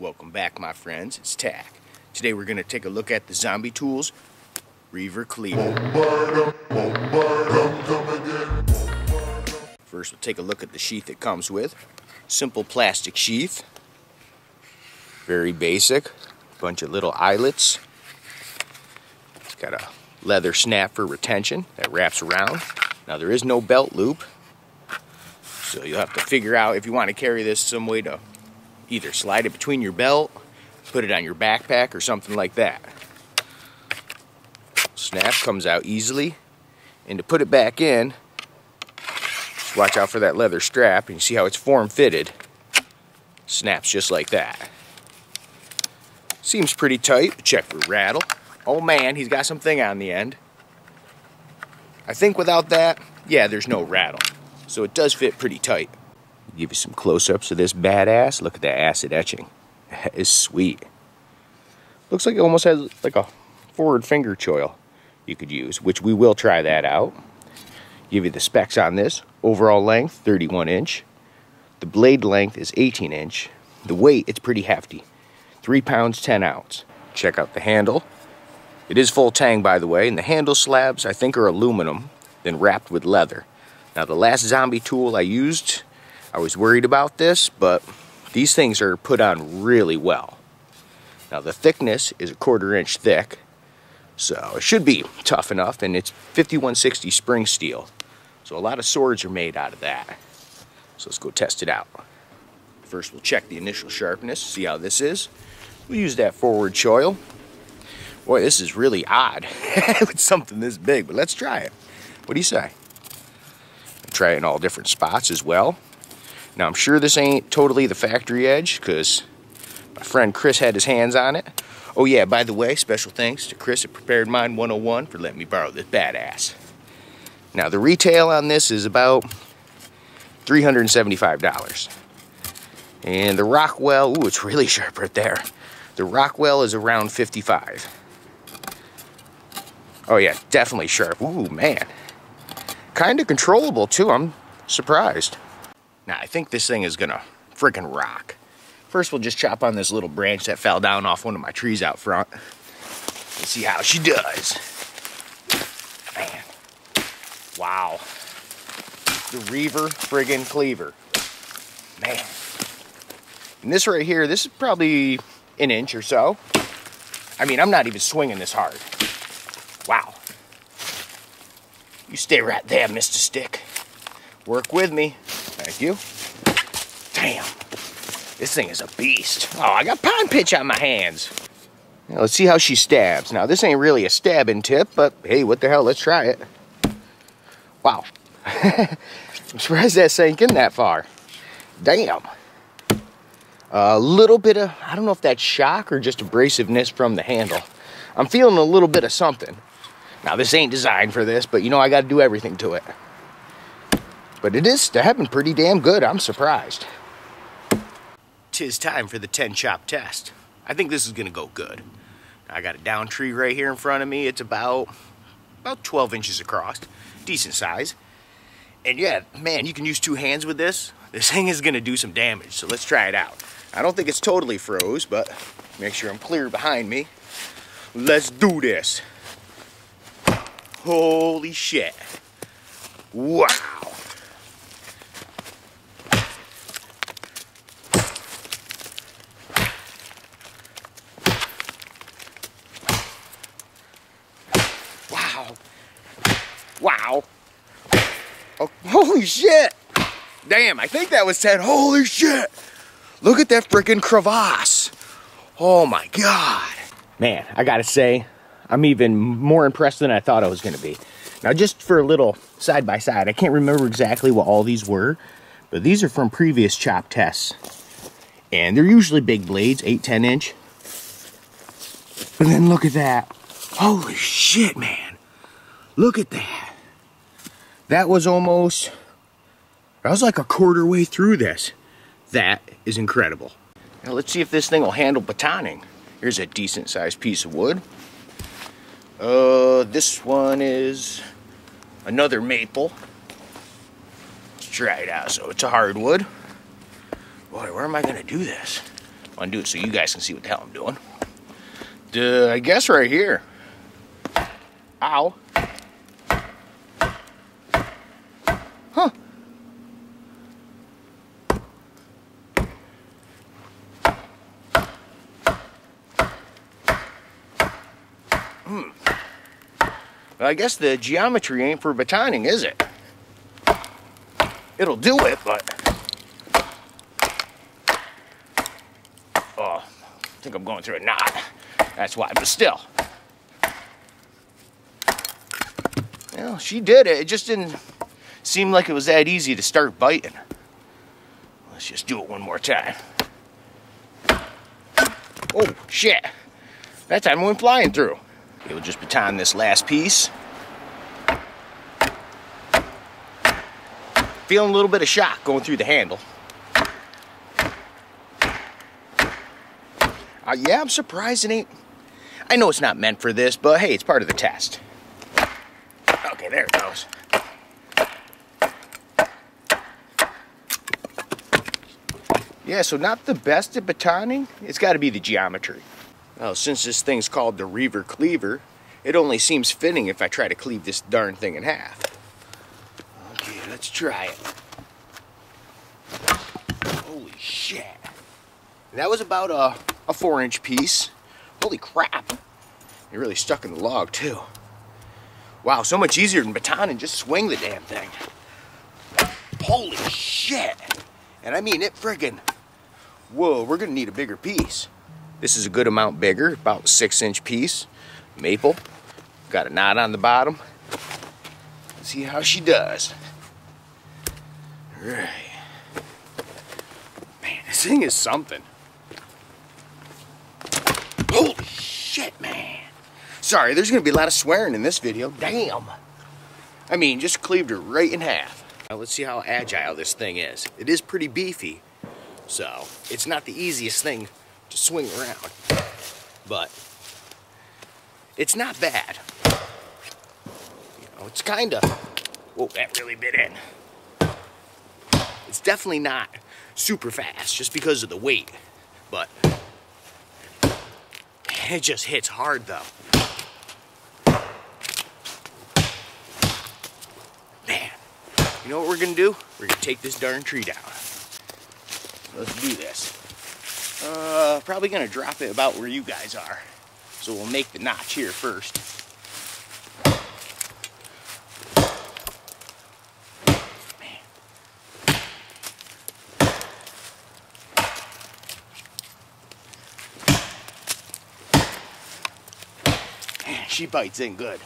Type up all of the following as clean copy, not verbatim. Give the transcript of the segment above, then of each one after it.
Welcome back, my friends. It's Tack. Today we're going to take a look at the Zombie Tools Reaver Cleaver. First, we'll take a look at the sheath it comes with. Simple plastic sheath. Very basic. Bunch of little eyelets. It's got a leather snap for retention that wraps around. Now there is no belt loop, so you'll have to figure out if you want to carry this some way to either slide it between your belt, put it on your backpack, or something like that. Snap comes out easily, and to put it back in, just watch out for that leather strap, and you see how it's form-fitted. Snaps just like that. Seems pretty tight. Check for rattle. Oh man, he's got something on the end. I think without that, yeah, there's no rattle. So it does fit pretty tight. Give you some close-ups of this badass. Look at that acid etching. That is sweet. Looks like it almost has like a forward finger choil you could use, which we will try that out. Give you the specs on this. Overall length, 31 inch. The blade length is 18 inch. The weight, it's pretty hefty. 3 pounds, 10 ounce. Check out the handle. It is full tang, by the way, and the handle slabs, I think, are aluminum, then wrapped with leather. Now, the last zombie tool I used, I was worried about this, but these things are put on really well. Now, the thickness is 1/4 inch thick, so it should be tough enough, and it's 5160 spring steel. So a lot of swords are made out of that. So let's go test it out. First, we'll check the initial sharpness, see how this is. We'll use that forward choil. Boy, this is really odd with something this big, but let's try it. What do you say? Try it in all different spots as well. Now, I'm sure this ain't totally the factory edge because my friend Chris had his hands on it. Oh yeah, by the way, special thanks to Chris at Prepared Mind 101 for letting me borrow this badass. Now, the retail on this is about $375. And the Rockwell, ooh, it's really sharp right there. The Rockwell is around $55. Oh yeah, definitely sharp. Ooh, man. Kind of controllable too, I'm surprised. Now, I think this thing is gonna freaking rock. First, we'll just chop on this little branch that fell down off one of my trees out front. Let's see how she does. Man. Wow. The Reaver friggin' Cleaver. Man. And this right here, this is probably an inch or so. I mean, I'm not even swinging this hard. Wow. You stay right there, Mr. Stick. Work with me. Thank you. Damn. This thing is a beast. Oh, I got pine pitch on my hands. Now, let's see how she stabs. Now, this ain't really a stabbing tip, but hey, what the hell? Let's try it. Wow. I'm surprised that sank in that far. Damn. A little bit of, I don't know if that's shock or just abrasiveness from the handle. I'm feeling a little bit of something. Now, this ain't designed for this, but you know I got to do everything to it. But it is stabbing pretty damn good. I'm surprised. 'Tis time for the 10 chop test. I think this is going to go good. I got a down tree right here in front of me. It's about 12 inches across. Decent size. And yeah, man, you can use 2 hands with this. This thing is going to do some damage, so let's try it out. I don't think it's totally froze, but make sure I'm clear behind me. Let's do this. Holy shit. Wow. Wow. Wow. Oh, holy shit. Damn, I think that was 10. Holy shit. Look at that freaking crevasse. Oh my God. Man, I gotta say, I'm even more impressed than I thought I was gonna be. Now, just for a little side by side, I can't remember exactly what all these were, but these are from previous chop tests. And they're usually big blades, 8-10 inch. But then look at that. Holy shit, man. Look at that. That was almost, I was like a quarter way through this. That is incredible. Now let's see if this thing will handle batoning. Here's a decent sized piece of wood. This one is another maple. Let's try it out. So it's a hardwood. Boy, where am I gonna do this? Undo it so you guys can see what the hell I'm doing. I guess right here. Ow. Huh. Well, I guess the geometry ain't for batoning, is it? It'll do it, but... Oh, I think I'm going through a knot. That's why, but still. Well, she did it. It just didn't seem like it was that easy to start biting. Let's just do it one more time. Oh, shit. That time it went flying through. Okay, we'll just baton this last piece. Feeling a little bit of shock going through the handle. Yeah, I'm surprised it ain't... I know it's not meant for this, but hey, it's part of the test. Okay, there it goes. Yeah, so not the best at batoning. It's got to be the geometry. Well, since this thing's called the Reaver Cleaver, it only seems fitting if I try to cleave this darn thing in half. Okay, let's try it. Holy shit. That was about a 4-inch piece. Holy crap. It really stuck in the log too. Wow, so much easier than batoning. Just swing the damn thing. Holy shit. And I mean it friggin'. Whoa, we're gonna need a bigger piece. This is a good amount bigger, about 6-inch piece. Maple. Got a knot on the bottom. Let's see how she does. All right. Man, this thing is something. Holy shit, man. Sorry, there's gonna be a lot of swearing in this video. Damn. I mean, just cleaved her right in half. Now let's see how agile this thing is. It is pretty beefy, so it's not the easiest thing to swing around, but it's not bad. You know, it's kind of, whoa, that really bit in. It's definitely not super fast just because of the weight, but it just hits hard though. Man, you know what we're gonna do? We're gonna take this darn tree down. Let's do this. Probably gonna drop it about where you guys are. So we'll make the notch here first. Man, she bites in good.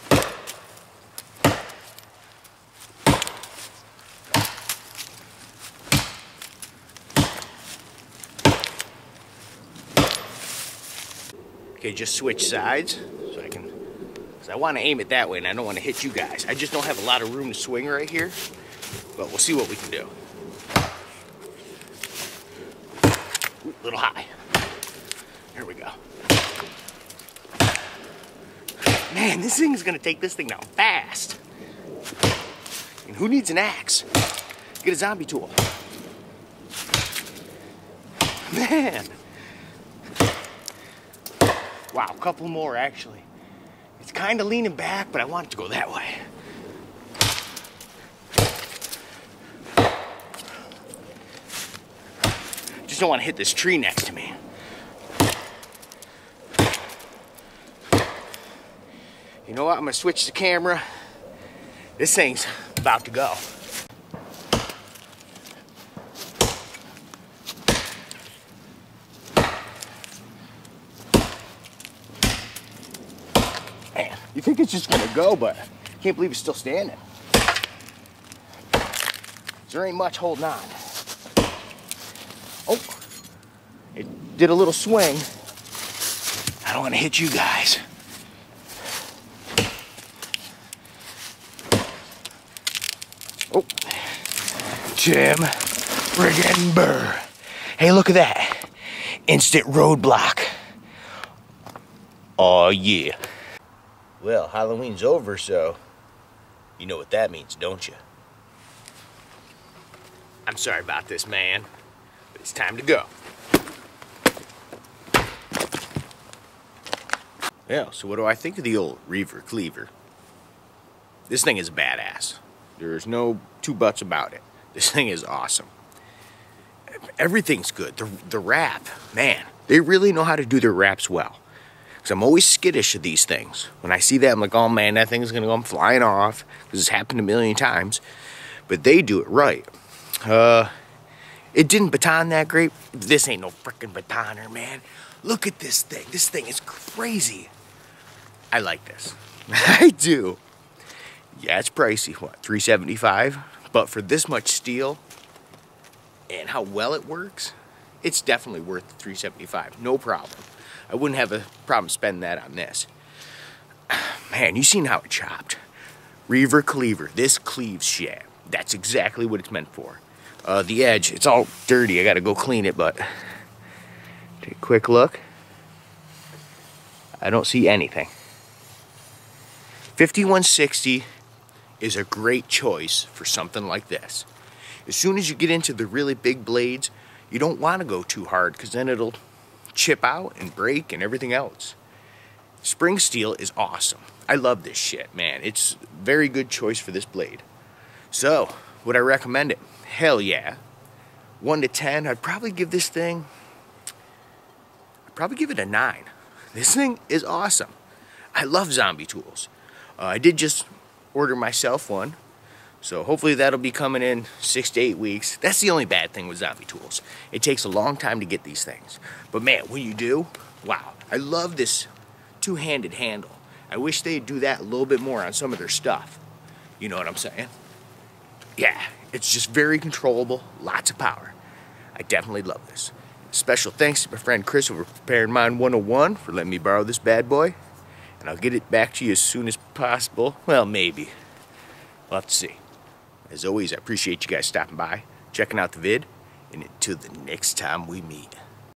Okay, just switch sides so I can, because I want to aim it that way and I don't want to hit you guys. I just don't have a lot of room to swing right here, but we'll see what we can do. Ooh, a little high. Here we go. Man, this thing is going to take this thing down fast. And who needs an axe? Get a zombie tool. Man. Wow, a couple more actually. It's kind of leaning back, but I want it to go that way. Just don't want to hit this tree next to me. You know what? I'm gonna switch the camera. This thing's about to go. Man, you think it's just gonna go, but I can't believe it's still standing. There ain't much holding on. Oh, it did a little swing. I don't want to hit you guys. Oh, Jim friggin' Burr. Hey, look at that. Instant roadblock. Oh, yeah. Well, Halloween's over, so you know what that means, don't you? I'm sorry about this, man, but it's time to go. Yeah, so what do I think of the old Reaver Cleaver? This thing is badass. There's no two buts about it. This thing is awesome. Everything's good. The wrap, man, they really know how to do their wraps well. Because I'm always skittish of these things. When I see that, I'm like, oh man, that thing's going to come flying off. Because it's happened a million times. But they do it right. It didn't baton that great. This ain't no frickin' batoner, man. Look at this thing. This thing is crazy. I like this. I do. Yeah, it's pricey. What, $375? But for this much steel and how well it works, it's definitely worth the $375. No problem. I wouldn't have a problem spending that on this. Man, you seen how it chopped. Reaver Cleaver. This cleaves shit. That's exactly what it's meant for. The edge, it's all dirty. I gotta go clean it, but take a quick look. I don't see anything. 5160 is a great choice for something like this. As soon as you get into the really big blades, you don't want to go too hard because then it'll chip out and break and everything else. Spring steel is awesome. I love this shit, man. It's a very good choice for this blade. So, would I recommend it? Hell yeah. 1 to 10, I'd probably give this thing, it a 9. This thing is awesome. I love zombie tools. I did just order myself one, so hopefully that'll be coming in 6 to 8 weeks. That's the only bad thing with zombie tools. It takes a long time to get these things. But man, when you do, wow. I love this two-handed handle. I wish they'd do that a little bit more on some of their stuff. You know what I'm saying? Yeah, it's just very controllable, lots of power. I definitely love this. Special thanks to my friend Chris over Preparing Mind 101 for letting me borrow this bad boy. And I'll get it back to you as soon as possible. Well, maybe. We'll have to see. As always, I appreciate you guys stopping by, checking out the vid, and until the next time we meet.